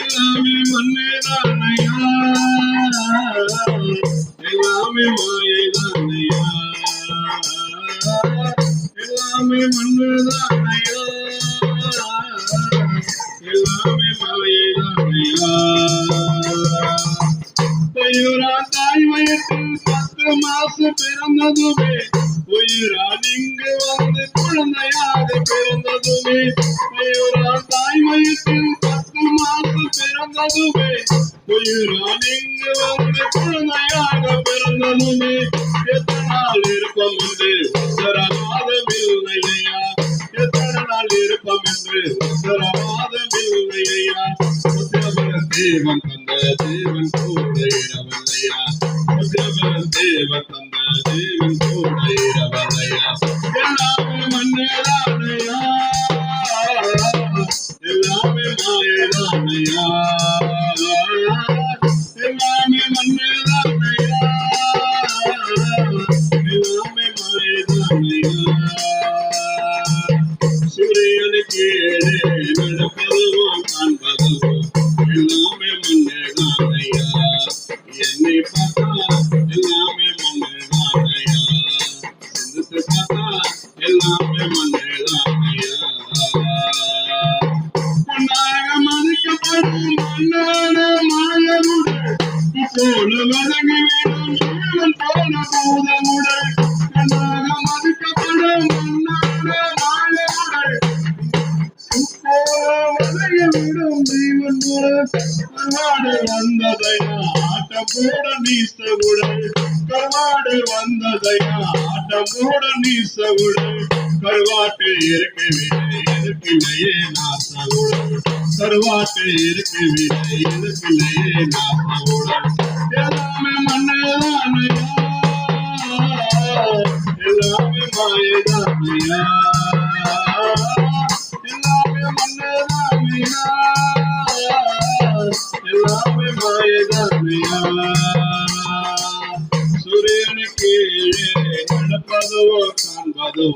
எல்லாமே மண்ணேதானையா, எல்லாமே மாயைதானையா, எல்லாமே மண்ணேதானையா, எல்லாமே மாயைதானையா. உயிரா தாய் வயிற்றில் 10 மாசம் பிறந்ததுமே, உயிரா இங்கு வந்து குழந்தையாக பிறந்ததுமே, உயிரா தாய் வயிற்றில் 10 மாசம் பிறந்ததுமே, உயிரா இங்கு வந்து குழந்தையாக பிறந்ததுமே, எத்தனை நாள் இருப்போம் என்று உத்தரவாதமில்லையா, எத்தனை நாள் இருப்போம் என்று உத்தரவாதமில்லையா. தேவன் தந்த தேவன் கூட இரவல்லையா, தேவன் தந்த தேவன் கூட இரவல்லையா. எல்லாமே மண்ணேதானையா, எல்லாமே மாயைதானையா, எல்லாமே மண்ணேதானையா, எல்லாமே மாயைதானையா. சூரியனுக்கு நடப்பதுவோ காண்பதுவோ எல்லாமே மண்ணேதானையா, என்னை பார்த்தா எல்லாமே மண்ணேதானையா, சிந்தித்து பார்த்தா எல்லாமே மண்ணேதானையா. பொன்னாக மதிக்கப்படும் மண்ணான மாயமுடன் போல வழங்கி வேணும் ஜீவன் போல பூதமுடன், பொன்னாக மதிக்கப்படும் மண்ணான மாயமுடன் விடும் ஜீவன் கருவாடு வந்ததையா ஆட்டம் கூட நீசவுடன், கருவாடு வந்ததையா ஆட்டம் கூட நீசவுடன், கருவாட்டு இருக்கவில்லை எதிர்ப்பில்லையே நாசவுடன், கருவாட்டு இருக்கவில்லை எதிர்ப்பில்லையே நாசவுடன். எல்லாமே மண்ணேதானையா, எல்லாமே மாயைதானையா, எல்லாமே மண்ணேதானையா, எல்லாமே மாயைதானையா. சூரியனுக்கு நடப்பதுவோ காண்பதுவோ